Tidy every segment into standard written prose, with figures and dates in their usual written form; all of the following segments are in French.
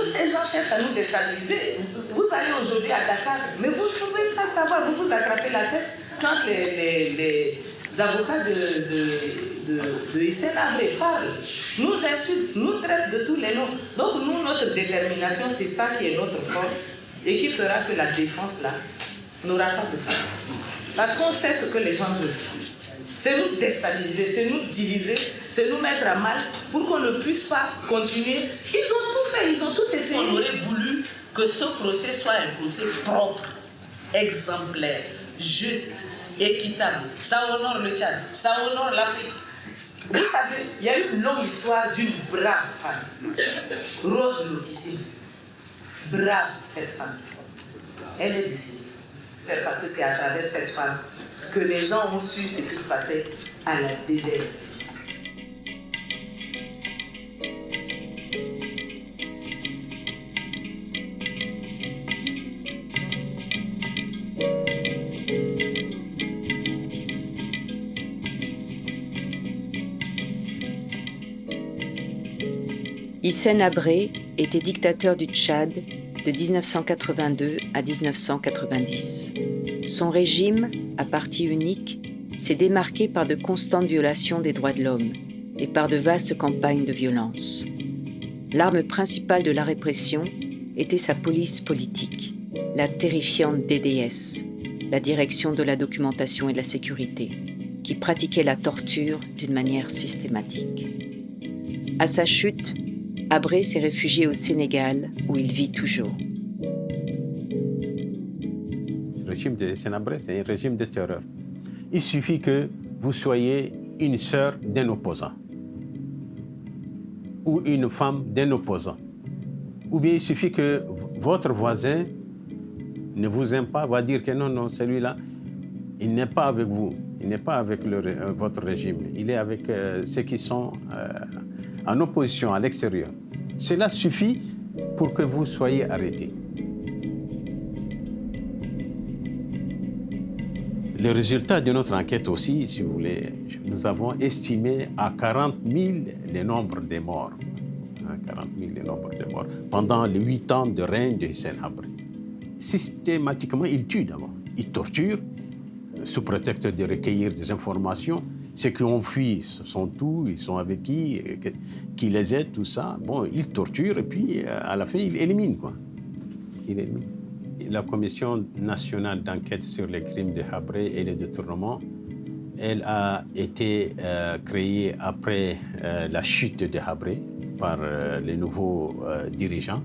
ces gens cherchent à nous déstabiliser. Vous allez aujourd'hui à Dakar, mais vous ne pouvez pas savoir, vous vous attrapez la tête quand les avocats de Hissène Habré parlent, nous insultent, nous traitent de tous les noms. Donc nous, notre détermination, c'est ça qui est notre force et qui fera que la défense, là, n'aura pas de fin. Parce qu'on sait ce que les gens veulent. C'est nous déstabiliser, c'est nous diviser, c'est nous mettre à mal pour qu'on ne puisse pas continuer. Ils ont tout fait, ils ont tout essayé. On aurait voulu que ce procès soit un procès propre, exemplaire, juste, équitable. Ça honore le Tchad, ça honore l'Afrique. Vous savez, il y a eu une longue histoire d'une brave femme, Rose Lotissime. Brave cette femme. Elle est décédée. Parce que c'est à travers cette femme que les gens ont su ce qui se passait à la DDS. Hissène Habré était dictateur du Tchad de 1982 à 1990. Son régime, à parti unique, s'est démarqué par de constantes violations des droits de l'homme et par de vastes campagnes de violence. L'arme principale de la répression était sa police politique, la terrifiante DDS, la Direction de la documentation et de la sécurité, qui pratiquait la torture d'une manière systématique. À sa chute, Habré s'est réfugié au Sénégal, où il vit toujours. Le régime de Hissène Habré, c'est un régime de terreur. Il suffit que vous soyez une sœur d'un opposant ou une femme d'un opposant. Ou bien il suffit que votre voisin ne vous aime pas, va dire que non, celui-là, il n'est pas avec vous, il n'est pas avec votre régime, il est avec ceux qui sont en opposition à l'extérieur. Cela suffit pour que vous soyez arrêtés. Le résultat de notre enquête aussi, si vous voulez, nous avons estimé à 40 000 le nombre de morts. 40 000 le nombre de morts pendant les 8 ans de règne de Hissène Habré. Systématiquement, il tue d'abord. Il torture, sous prétexte de recueillir des informations. Ceux qui ont fui sont où, ils sont avec qui les aide, tout ça. Bon, il torture et puis à la fin, il élimine, quoi. Il élimine. La Commission nationale d'enquête sur les crimes de Habré et les détournements, elle a été créée après la chute de Habré par les nouveaux dirigeants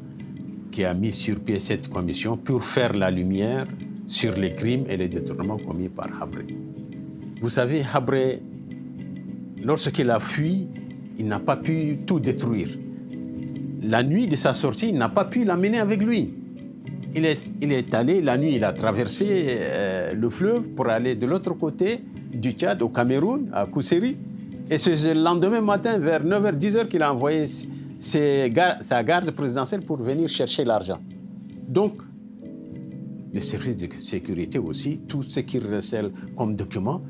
qui a mis sur pied cette commission pour faire la lumière sur les crimes et les détournements commis par Habré. Vous savez, Habré, lorsqu'il a fui, il n'a pas pu tout détruire. La nuit de sa sortie, il n'a pas pu l'amener avec lui. Il est allé, la nuit, il a traversé le fleuve pour aller de l'autre côté du Tchad, au Cameroun, à Kousséri. Et c'est le lendemain matin, vers 9h, 10h, qu'il a envoyé sa garde présidentielle pour venir chercher l'argent. Donc, les services de sécurité aussi, tout ce qu'ils recèlent comme documents,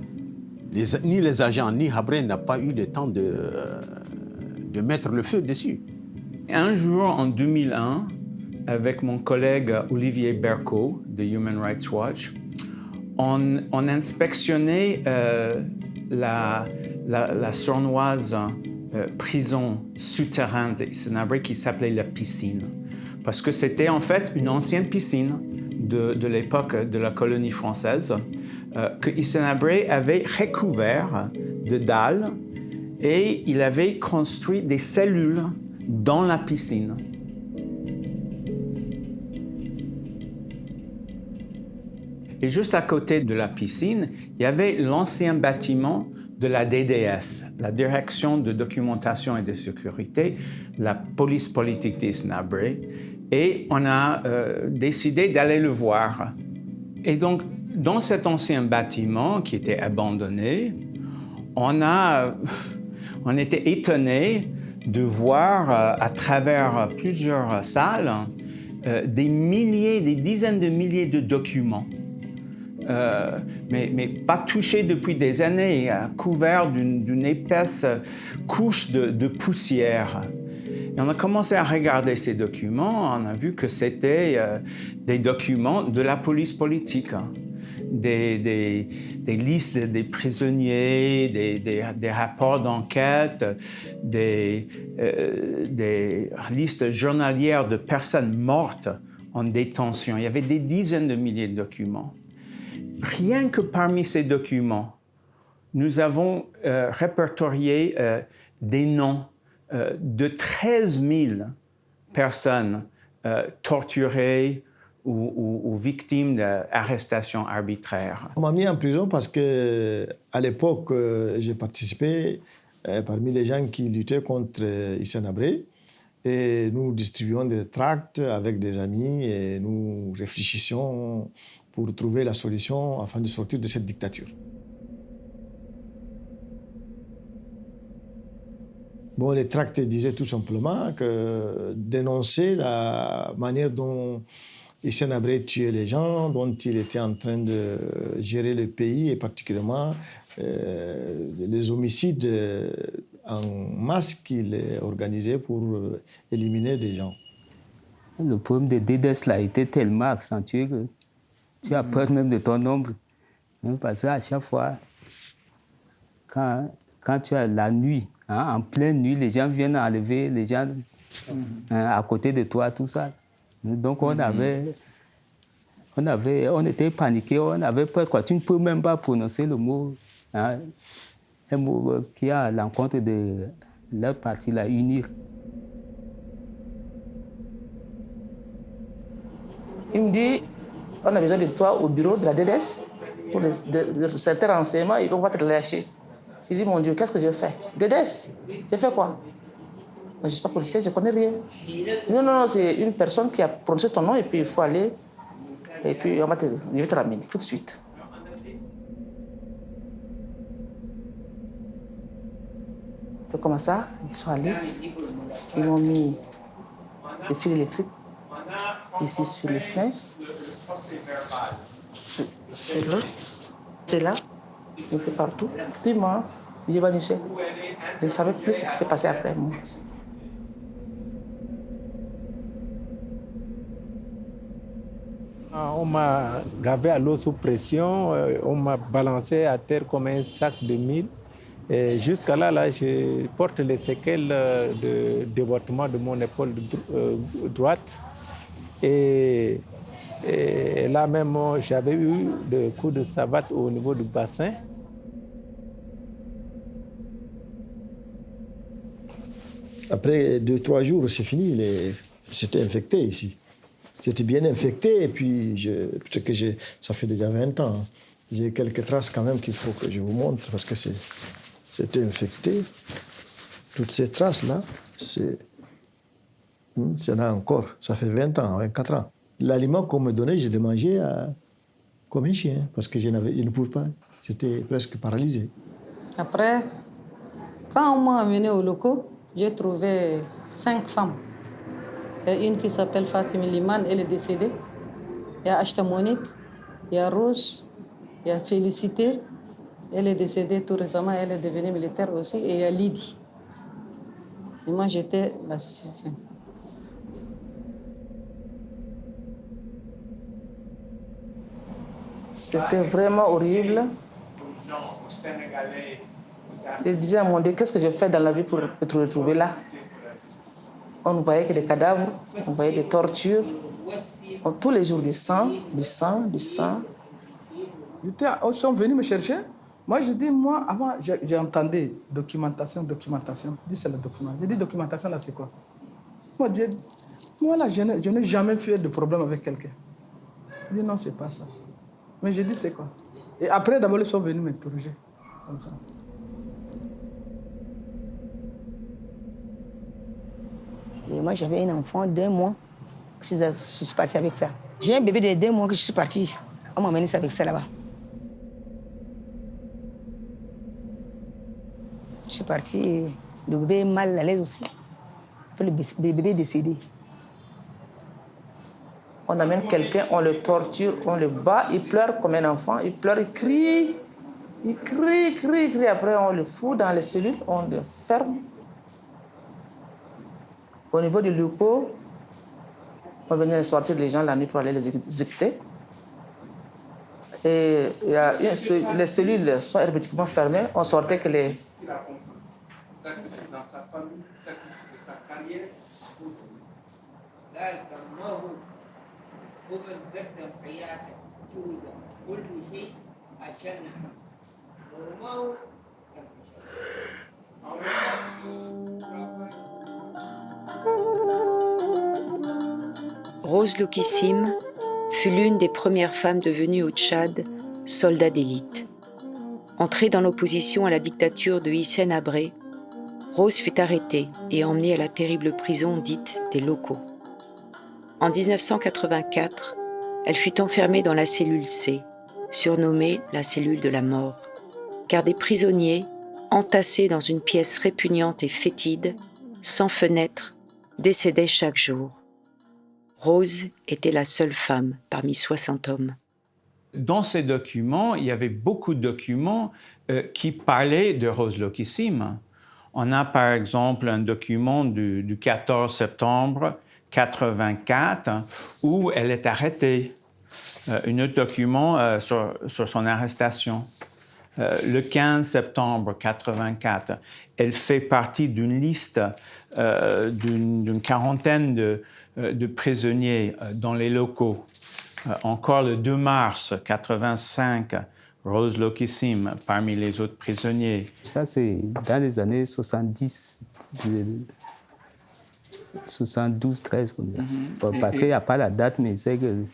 ni les agents, ni Habré n'ont pas eu le temps de mettre le feu dessus. Un jour, en 2001, avec mon collègue Olivier Berco de Human Rights Watch, on inspectionnait la sournoise prison souterraine de Hissène Habré qui s'appelait la Piscine. Parce que c'était en fait une ancienne piscine de l'époque de la colonie française que Hissène Habré avait recouvert de dalles et il avait construit des cellules dans la piscine. Et juste à côté de la piscine, il y avait l'ancien bâtiment de la DDS, la Direction de documentation et de sécurité, la police politique d'Hissène Habré, et on a décidé d'aller le voir. Et donc, dans cet ancien bâtiment qui était abandonné, on était étonnés de voir à travers plusieurs salles des dizaines de milliers de documents. Mais pas touché depuis des années, couvert d'une épaisse couche de poussière. Et on a commencé à regarder ces documents, on a vu que c'était des documents de la police politique, hein. Des listes des prisonniers, des rapports d'enquête, des listes journalières de personnes mortes en détention. Il y avait des dizaines de milliers de documents. Rien que parmi ces documents, nous avons répertorié des noms de 13 000 personnes torturées ou victimes d'arrestations arbitraires. On m'a mis en prison parce qu'à l'époque, j'ai participé parmi les gens qui luttaient contre Hissène Habré. Et nous distribuions des tracts avec des amis et nous réfléchissions pour trouver la solution afin de sortir de cette dictature. Bon, les tracts disaient tout simplement que dénoncer la manière dont Hissène Habré tuait les gens, dont il était en train de gérer le pays et particulièrement les homicides en masse qu'il organisait pour éliminer des gens. Le problème de DDS là était tellement accentué que tu as peur même de ton nombre. Parce qu'à chaque fois, quand tu as la nuit, hein, en pleine nuit, les gens viennent enlever les gens à côté de toi, tout ça. Donc on était paniqués, on avait peur. Quoi. Tu ne peux même pas prononcer le mot, hein, un mot qui est à l'encontre de leur parti, la unir. Il me dit, on a besoin de toi au bureau de la DDS pour certains renseignements et on va te lâcher. J'ai dit, mon Dieu, qu'est-ce que je fais? DDS, j'ai fait quoi? Je ne suis pas policier, je ne connais rien. Non, c'est une personne qui a prononcé ton nom et puis il faut aller. Et puis je vais te ramener tout de suite. C'est comme ça, ils sont allés. Ils m'ont mis des fils électriques ici sur les seins. C'est là, c'est là, un peu partout. Puis moi, j'ai vaniché. Je ne savais plus ce qui s'est passé après moi. On m'a gavé à l'eau sous pression, on m'a balancé à terre comme un sac de mille. Et jusqu'à là, je porte les séquelles de déboîtement de mon épaule droite. Et là même, j'avais eu des coups de savate au niveau du bassin. Après 2-3 jours, c'est fini. C'était infecté ici. C'était bien infecté et puis ça fait déjà 20 ans. Hein. J'ai quelques traces quand même qu'il faut que je vous montre parce que c'était infecté. Toutes ces traces-là, c'est là encore. Ça fait 20 ans, 24 ans. L'aliment qu'on me donnait, je le mangeais comme un chien parce que je ne pouvais pas. J'étais presque paralysé. Après, quand on m'a amené aux locaux, j'ai trouvé 5 femmes. Il y a une qui s'appelle Fatima Liman, elle est décédée. Il y a Ashta Monique, il y a Rose, il y a Félicité, elle est décédée tout récemment, elle est devenue militaire aussi. Et il y a Lydie. Et moi, j'étais la 6e. C'était vraiment horrible. Je disais à mon Dieu, qu'est-ce que je fais dans la vie pour te retrouver là? On ne voyait que des cadavres, on voyait des tortures. Tous les jours, du sang. Ils sont venus me chercher. Moi, je dis, moi, avant, j'entendais documentation. Je dis, c'est le document. Je dis, documentation, là, c'est quoi? Moi, là, je n'ai jamais fait de problème avec quelqu'un. Je dis, non, c'est pas ça. Mais je dis, c'est quoi? Et après, d'abord, ils sont venus m'interroger. Comme ça. Et moi, j'avais un enfant de 2 mois. Je suis partie avec ça. J'ai un bébé de 2 mois que je suis partie. On m'a amené ça avec ça là-bas. Je suis partie, le bébé est mal à l'aise aussi. Le bébé est décédé. On amène quelqu'un, on le torture, on le bat, il pleure comme un enfant, il pleure, il crie. Il crie. Après, on le fout dans les cellules, on le ferme. Au niveau du locaux, on venait sortir les gens la nuit pour aller les exécuter. Et les cellules sont hermétiquement fermées. On sortait que les... Dans sa famille, sacrifice de sa carrière. Rose Lokissime fut l'une des premières femmes devenues au Tchad soldat d'élite. Entrée dans l'opposition à la dictature de Hissène Habré, Rose fut arrêtée et emmenée à la terrible prison dite des locaux. En 1984, elle fut enfermée dans la cellule C, surnommée la cellule de la mort, car des prisonniers, entassés dans une pièce répugnante et fétide, sans fenêtre, décédaient chaque jour. Rose était la seule femme parmi 60 hommes. Dans ces documents, il y avait beaucoup de documents qui parlaient de Rose Lokissime. On a par exemple un document du 14 septembre 1984 où elle est arrêtée. Un autre document sur son arrestation. Le 15 septembre 1984, elle fait partie d'une liste d'une quarantaine de prisonniers dans les locaux. Encore le 2 mars 1985, Rose Lokissime parmi les autres prisonniers. Ça, c'est dans les années 70, 72, 13. Comme ça. Parce qu'il n'y a pas la date, mais c'est que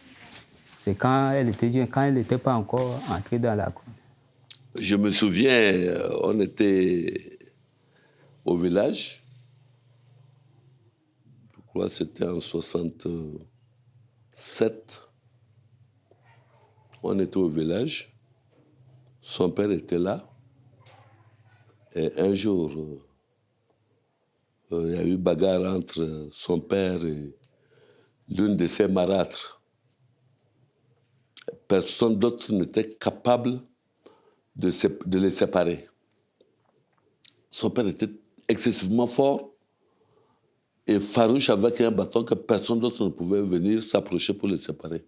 c'est quand elle était jeune, quand elle n'était pas encore entrée dans la cour. Je me souviens, on était au village. Je crois que c'était en 67. On était au village. Son père était là. Et un jour, il y a eu bagarre entre son père et l'une de ses marâtres. Personne d'autre n'était capable de les séparer. Son père était excessivement fort et farouche avec un bâton que personne d'autre ne pouvait venir s'approcher pour les séparer.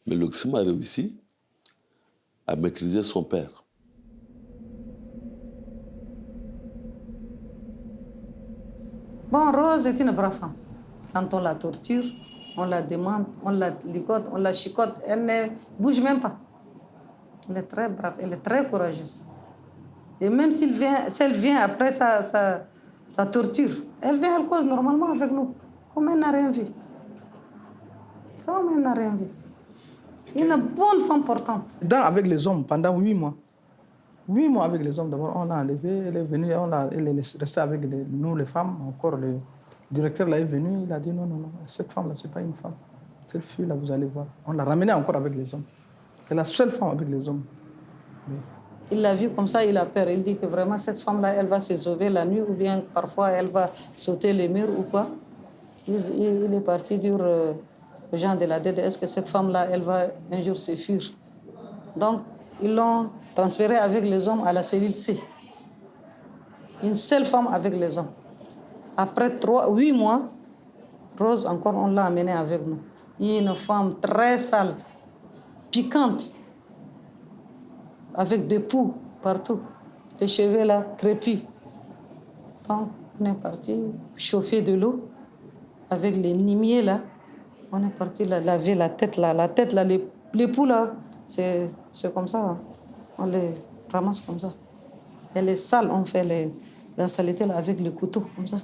Mais Lokissime a réussi à maîtriser son père. Bon, Rose est une brave femme. Quand on la torture, on la demande, on la ligote, on la chicote, elle ne bouge même pas. Elle est très brave, elle est très courageuse. Et même si elle vient après sa torture, elle vient, elle cause normalement avec nous, comme elle n'a rien vu. Comme elle n'a rien vu. Une bonne femme portante. Avec les hommes, pendant 8 mois. 8 mois avec les hommes, d'abord, on l'a enlevée, elle est venue, elle est restée avec nous, les femmes. Encore, le directeur là est venu, il a dit non, cette femme-là, ce n'est pas une femme. Cette fille-là, vous allez voir. On l'a ramenée encore avec les hommes. C'est la seule femme avec les hommes. Oui. Il l'a vue comme ça, il a peur. Il dit que vraiment, cette femme-là, elle va se sauver la nuit ou bien parfois, elle va sauter les murs ou quoi. Il est parti dire aux gens de la DDS que cette femme-là, elle va un jour se fuir. Donc, ils l'ont transférée avec les hommes à la cellule C. Une seule femme avec les hommes. Après 8 mois, Rose, encore, on l'a amenée avec nous. Une femme très sale, piquante, avec des poux partout. Les cheveux là, crépus. Donc, on est parti chauffer de l'eau avec les nimiers là. On est parti laver la tête là. La tête là, les poux là, c'est comme ça. Hein. On les ramasse comme ça. Elle est sale, on fait la saleté là avec le couteau, comme ça.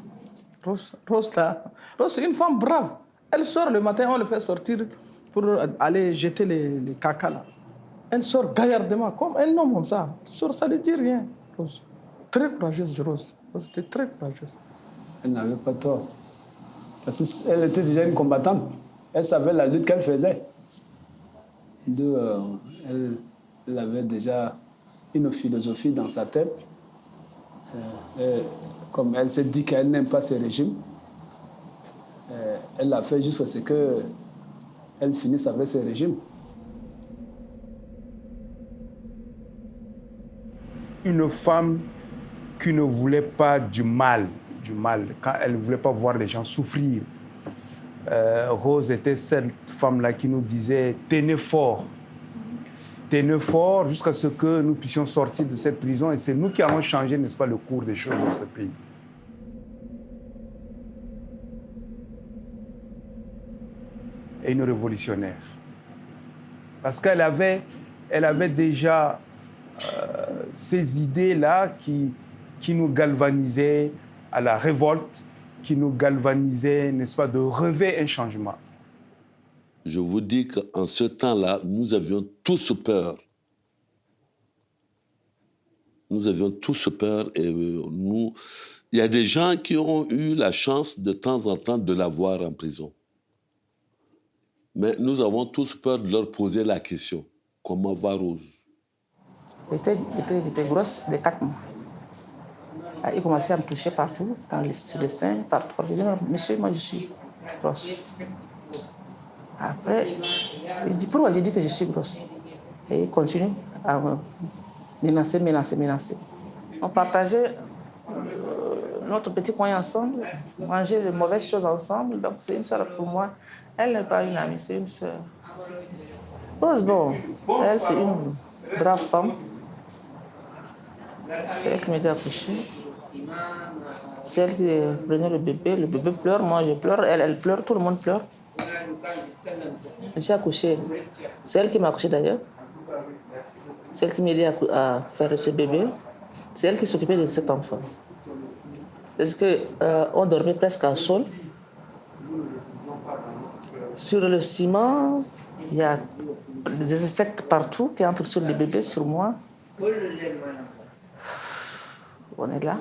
Rose là, Rose c'est une femme brave. Elle sort le matin, on le fait sortir pour aller jeter les caca là. Elle sort gaillardement, comme un homme comme ça. Elle sort, ça ne dit rien. Rose. Très courageuse, Rose. Rose était très courageuse. Elle n'avait pas tort. Parce qu'elle était déjà une combattante. Elle savait la lutte qu'elle faisait. Elle avait déjà une philosophie dans sa tête. Comme elle s'est dit qu'elle n'aime pas ce régime, elle l'a fait jusqu'à ce qu'elle finisse avec ce régime. Une femme qui ne voulait pas du mal, du mal, quand elle ne voulait pas voir les gens souffrir. Rose était cette femme-là qui nous disait « tenez fort jusqu'à ce que nous puissions sortir de cette prison et c'est nous qui allons changer, n'est-ce pas, le cours des choses dans ce pays. » Et une révolutionnaire. Parce qu'elle avait déjà ces idées-là qui nous galvanisaient à la révolte, qui nous galvanisaient, n'est-ce pas, de rêver un changement. Je vous dis qu'en ce temps-là, nous avions tous peur. Nous avions tous peur et il y a des gens qui ont eu la chance de temps en temps de la voir en prison. Mais nous avons tous peur de leur poser la question. Comment va Rose? J'étais grosse de 4 mois. Il commençait à me toucher partout, sur les seins, partout. Je dis, monsieur, moi je suis grosse. Après, il dit, pourquoi j'ai dit que je suis grosse? Et il continue à me menacer. On partageait notre petit coin ensemble, mangeait de mauvaises choses ensemble. Donc c'est une sœur pour moi. Elle n'est pas une amie, c'est une sœur. Rose, bon, elle c'est une brave femme. C'est elle qui m'aidait à coucher. C'est elle qui prenait le bébé pleure, moi je pleure, elle pleure, tout le monde pleure. J'ai accouché, c'est elle qui m'a accouché d'ailleurs. C'est elle qui m'aidait à faire ce bébé. C'est elle qui s'occupait de cet enfant. Parce qu'on dormait presque au sol. Sur le ciment, il y a des insectes partout qui entrent sur le bébé, sur moi. On est là.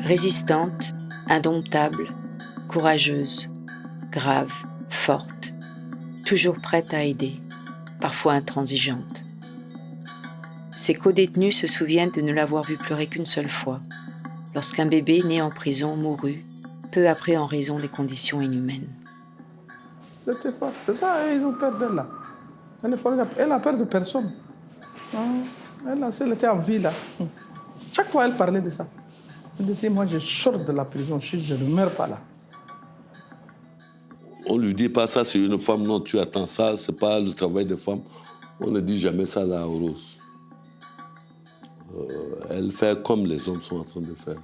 Résistante, indomptable, courageuse, grave, forte, toujours prête à aider, parfois intransigeante. Ses co-détenus se souviennent de ne l'avoir vue pleurer qu'une seule fois, lorsqu'un bébé né en prison mourut, peu après en raison des conditions inhumaines. C'était fort, c'est ça, ils ont peur d'elle là. Elle a peur de personne. Elle était en vie là. Chaque fois, elle parlait de ça. Elle disait, moi je sors de la prison, je ne meurs pas là. On ne lui dit pas ça, c'est une femme, non, tu attends ça, c'est pas le travail de femme. On ne dit jamais ça là à Rose. Elle fait comme les hommes sont en train de faire.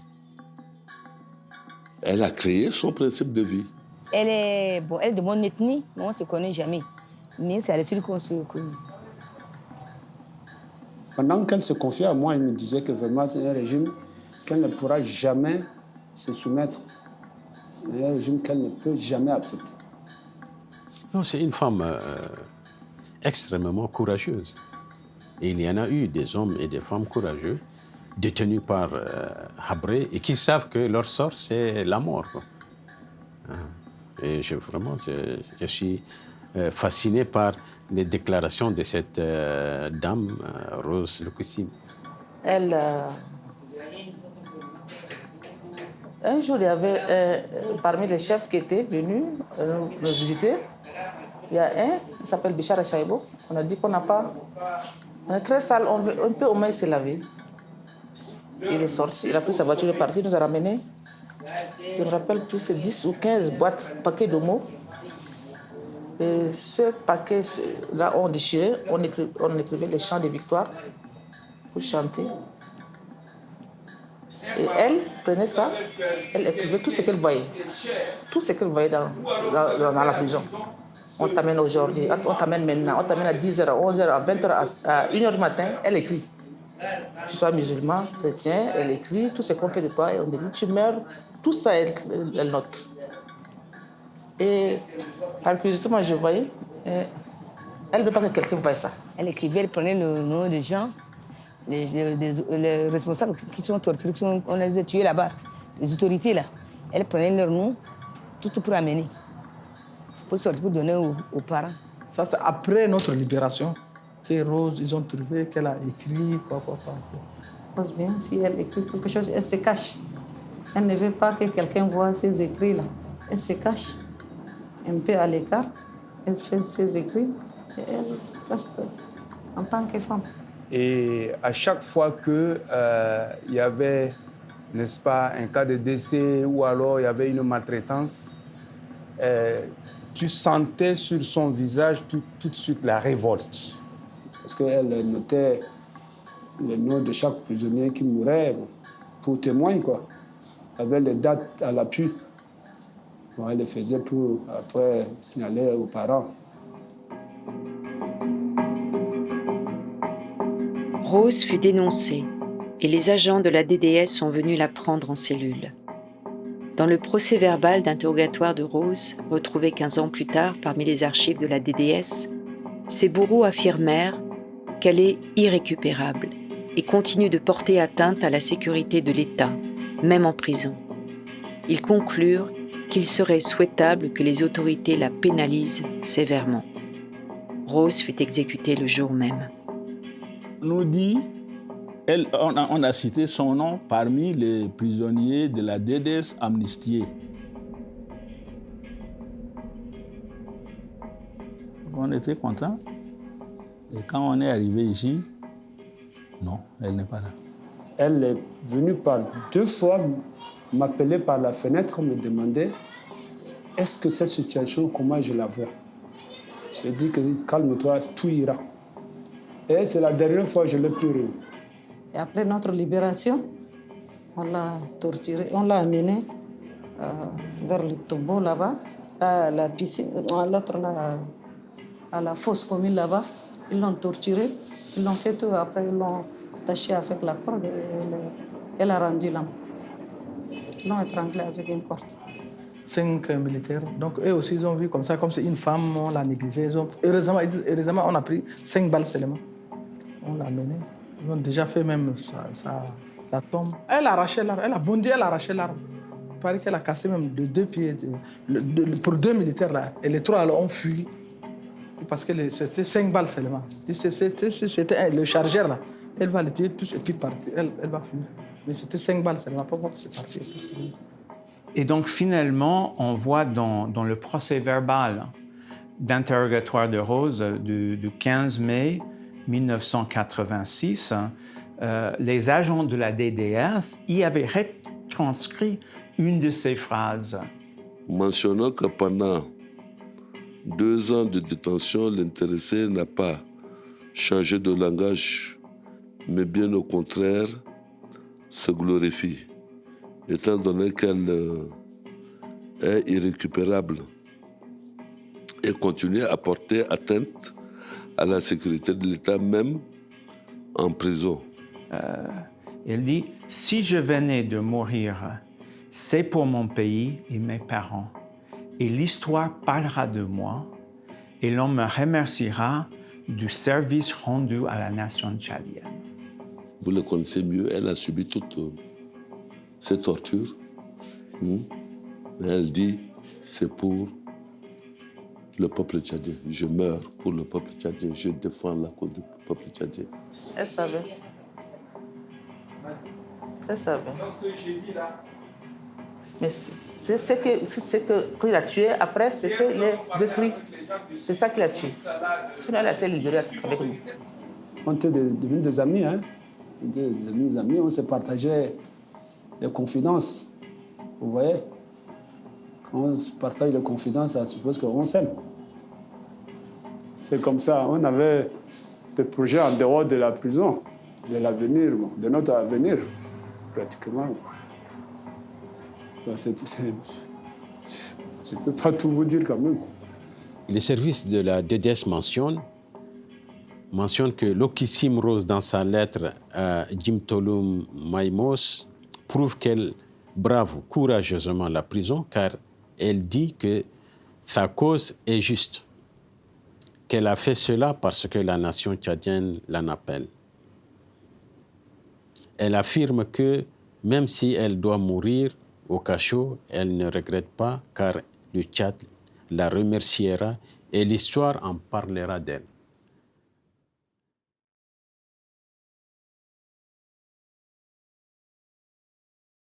Elle a créé son principe de vie. Elle est de mon ethnie, mais on ne se connaît jamais. Mais c'est à l'issue qu'on se connaît. Pendant qu'elle se confiait à moi, elle me disait que vraiment c'est un régime qu'elle ne pourra jamais se soumettre. C'est un régime qu'elle ne peut jamais accepter. Non, c'est une femme extrêmement courageuse. Et il y en a eu des hommes et des femmes courageux détenus par Habré et qui savent que leur sort, c'est la mort. Et je suis fasciné par les déclarations de cette dame, Rose Lukusim. Elle, un jour, il y avait parmi les chefs qui étaient venus me visiter, il y a un, il s'appelle Bichara Chaïbo. On a dit qu'on n'a pas... On est très sale, on peut au moins se laver. Il est sorti, il a pris sa voiture, il est parti, il nous a ramenés. Je me rappelle plus, c'est 10 ou 15 paquets de mots. Et ce paquet-là, on déchirait, on écrivait les chants de victoire pour chanter. Et elle prenait ça, elle écrivait tout ce qu'elle voyait. Tout ce qu'elle voyait dans la prison. On t'amène aujourd'hui, on t'amène maintenant, on t'amène à 10h, à 11h, à 20h, à 1h du matin, elle écrit. Tu sois musulman, chrétien, elle écrit tout ce qu'on fait de toi, et on dit tu meurs, tout ça, elle note. Et par curiosité, moi je voyais, elle ne veut pas que quelqu'un voie ça. Elle écrivait, elle prenait le nom des gens, les responsables qui sont torturés, on les a tués là-bas, les autorités là. Elle prenait leur nom, tout pour amener. Pour sortir, pour donner aux parents. Ça, c'est après notre libération que Rose, ils ont trouvé qu'elle a écrit quoi. Rose, bien, si elle écrit quelque chose, elle se cache. Elle ne veut pas que quelqu'un voie ses écrits-là. Elle se cache un peu à l'écart. Elle fait ses écrits et elle reste en tant que femme. Et à chaque fois qu'il y avait, n'est-ce pas, un cas de décès ou alors il y avait une maltraitance, tu sentais sur son visage tout de suite la révolte. Parce qu'elle notait le nom de chaque prisonnier qui mourait pour témoin, quoi, avec les dates à l'appui. Bon, elle le faisait pour après signaler aux parents. Rose fut dénoncée et les agents de la DDS sont venus la prendre en cellule. Dans le procès-verbal d'interrogatoire de Rose, retrouvé 15 ans plus tard parmi les archives de la DDS, ses bourreaux affirmèrent qu'elle est irrécupérable et continue de porter atteinte à la sécurité de l'État, même en prison. Ils conclurent qu'il serait souhaitable que les autorités la pénalisent sévèrement. Rose fut exécutée le jour même. On nous dit, on a cité son nom parmi les prisonniers de la DDS amnistiés. On était contents. Et quand on est arrivé ici, non, elle n'est pas là. Elle est venue par 2 fois m'appeler par la fenêtre, me demander est-ce que cette situation, comment je la vois. J'ai dit que calme-toi, tout ira. Et c'est la dernière fois que je l'ai pleuré. Et après notre libération, on l'a torturé, on l'a amené vers le tombeau là-bas, à la piscine, l'autre là, à la fosse commune là-bas. Ils l'ont torturé, ils l'ont fait tout, après ils l'ont attaché avec la corde et elle a rendu l'âme. Ils l'ont étranglé avec une corde. 5 militaires. Donc eux aussi, ils ont vu comme ça, comme c'est une femme, on l'a négligée. Heureusement, on a pris 5 balles seulement. On l'a amenée. Ils ont déjà fait même la tombe. Elle a arraché l'arme, elle a bondi, elle a arraché l'arme. Il paraît qu'elle a cassé même de 2 pieds pour 2 militaires là. Et les 3 alors, ont fui. Parce que c'était 5 balles seulement. C'était le chargeur là. Elle va les tuer tous et puis partir. Elle va fuir. Mais c'était 5 balles seulement. Pas c'est parti. Et donc, finalement, on voit dans le procès-verbal d'interrogatoire de Rose du 15 mai 1986, les agents de la DDS y avaient retranscrit une de ces phrases. Mentionnant que pendant 2 ans de détention, l'intéressé n'a pas changé de langage, mais bien au contraire, se glorifie, étant donné qu'elle est irrécupérable et continue à porter atteinte à la sécurité de l'État, même en prison. Elle dit, si je venais de mourir, c'est pour mon pays et mes parents. Et l'histoire parlera de moi et l'on me remerciera du service rendu à la nation tchadienne. Vous le connaissez mieux, elle a subi toutes ces tortures. Mais elle dit, c'est pour le peuple tchadien. Je meurs pour le peuple tchadien. Je défends la cause du peuple tchadien. Elle savait. Elle savait. Mais c'est ce que quand il a tué, après, c'était les écrits. C'est ça qu'il a tué. Sinon, elle a été libérée avec nous. On était devenus des amis, hein. On était des amis, on se partageait des confidences. Vous voyez? Quand on se partage des confidences, ça suppose qu'on s'aime. C'est comme ça. On avait des projets en dehors de la prison, de l'avenir, de notre avenir, pratiquement. Je ne peux pas tout vous dire quand même. Les services de la DDS mentionnent que Lokissim Rose, dans sa lettre à Jim Tolum Maïmos, prouve qu'elle brave courageusement la prison car elle dit que sa cause est juste, qu'elle a fait cela parce que la nation tchadienne l'en appelle. Elle affirme que même si elle doit mourir au cachot, elle ne regrette pas car le Tchad la remerciera et l'histoire en parlera d'elle.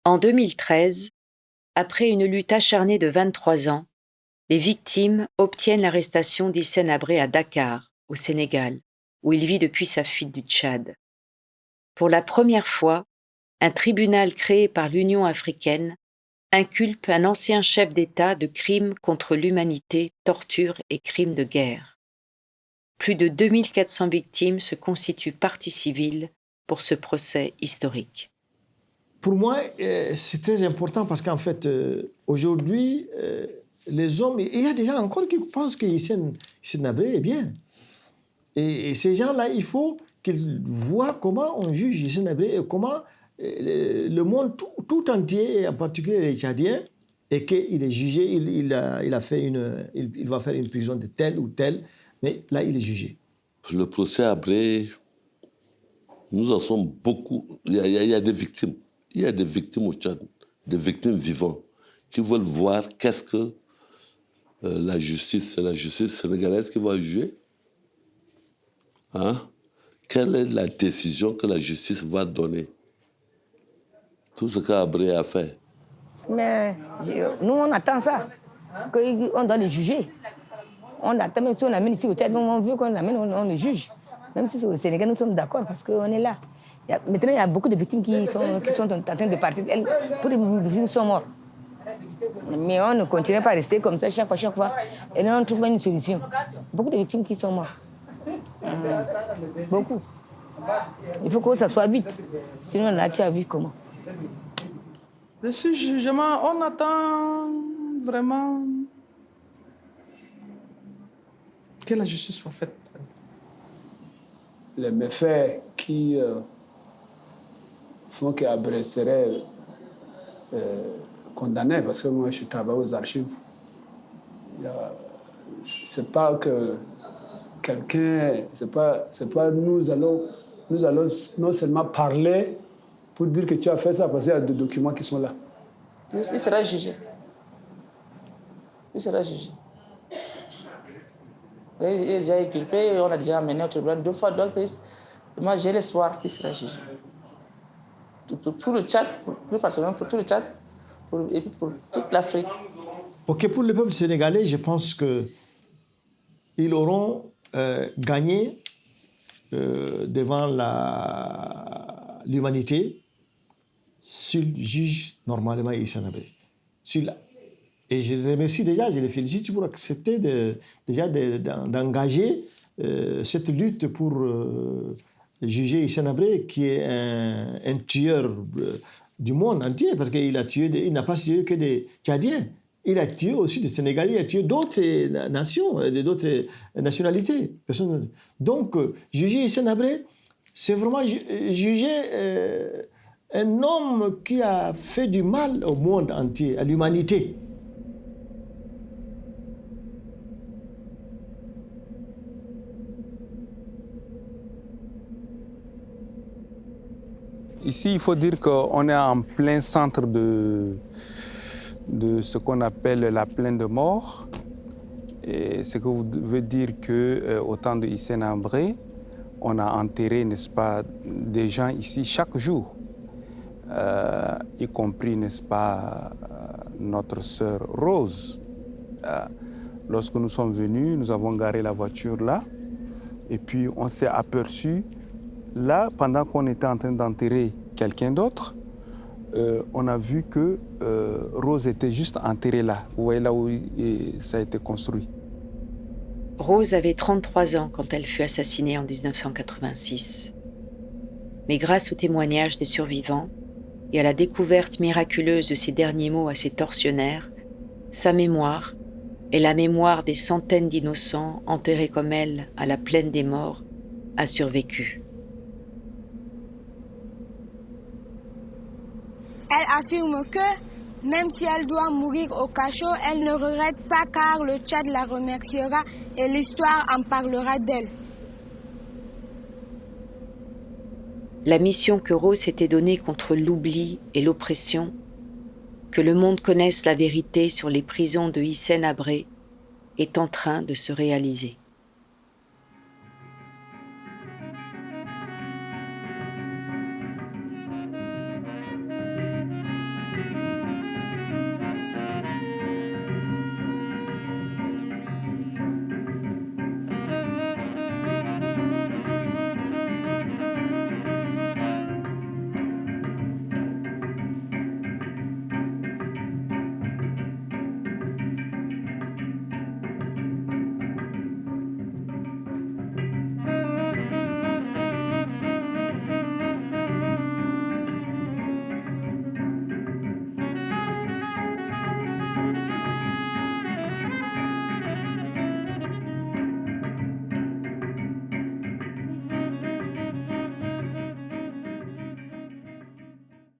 En 2013, après une lutte acharnée de 23 ans, les victimes obtiennent l'arrestation d'Hissène Habré à Dakar, au Sénégal, où il vit depuis sa fuite du Tchad. Pour la première fois, un tribunal créé par l'Union africaine inculpe un ancien chef d'État de crimes contre l'humanité, torture et crimes de guerre. Plus de 2400 victimes se constituent partie civile pour ce procès historique. Pour moi, c'est très important parce qu'en fait, aujourd'hui, les hommes, il y a des gens encore qui pensent que Hissène Habré est bien. Et ces gens-là, il faut qu'ils voient comment on juge Hissène Habré et comment le monde tout entier, et en particulier les Tchadiens, et qu'il est jugé, il va faire une prison de tel ou tel, mais là, il est jugé. Le procès Habré, nous en sommes beaucoup. Il y a des victimes. Il y a des victimes au Tchad, des victimes vivantes, qui veulent voir qu'est-ce que la justice sénégalaise qui va juger. Hein? Quelle est la décision que la justice va donner? Tout ce qu'Habré a fait. Mais nous, on attend ça, qu'on doit les juger. On attend, même si on l'amène ici au Tchad, on veut qu'on l'amène, on le juge. Même si c'est au Sénégal, nous sommes d'accord parce qu'on est là. Maintenant, il y a beaucoup de victimes qui sont en train de partir. Tous les victimes sont mortes. Mais on ne continue pas à rester comme ça chaque fois. Et là, on trouve une solution. Beaucoup de victimes qui sont mortes. Beaucoup. Il faut que ça soit vite. Sinon, là, tu as vu comment. Le jugement, on attend vraiment que la justice soit faite. Les méfaits qui font qu'Habré serait condamné, parce que moi je travaille aux archives, c'est pas que quelqu'un, c'est pas nous allons non seulement parler pour dire que tu as fait ça, parce qu'il y a des documents qui sont là. Il sera jugé. Il sera jugé. Il est déjà inculpé, on a déjà amené au tribunal 2 fois, donc moi j'ai l'espoir qu'il sera jugé. Pour le Tchad, plus particulièrement pour tout le Tchad, et puis pour toute l'Afrique. Ok, pour le peuple sénégalais, je pense qu'ils auront gagné devant l'humanité s'ils jugent normalement Hissène Habré. Et je les remercie déjà, je les félicite pour accepter d'engager cette lutte pour juger Hissène Habré, qui est un tueur du monde entier, parce qu'il n'a pas tué que des Tchadiens. Il a tué aussi des Sénégalais, il a tué d'autres nations, d'autres nationalités. Donc, juger Hissène Habré, c'est vraiment juger un homme qui a fait du mal au monde entier, à l'humanité. Ici, il faut dire qu'on est en plein centre de ce qu'on appelle la plaine de mort. Et ce que veut dire qu'au temps de Hissène Habré, on a enterré, n'est-ce pas, des gens ici chaque jour, y compris, n'est-ce pas, notre sœur Rose. Lorsque nous sommes venus, nous avons garé la voiture là, et puis on s'est aperçu, là, pendant qu'on était en train d'enterrer quelqu'un d'autre, on a vu que Rose était juste enterrée là. Vous voyez là où ça a été construit. Rose avait 33 ans quand elle fut assassinée en 1986. Mais grâce au témoignage des survivants et à la découverte miraculeuse de ses derniers mots à ses tortionnaires, sa mémoire et la mémoire des centaines d'innocents enterrés comme elle à la plaine des morts a survécu. Elle affirme que, même si elle doit mourir au cachot, elle ne regrette pas car le Tchad la remerciera et l'histoire en parlera d'elle. La mission que Rose s'était donnée contre l'oubli et l'oppression, que le monde connaisse la vérité sur les prisons de Hissène Habré, est en train de se réaliser.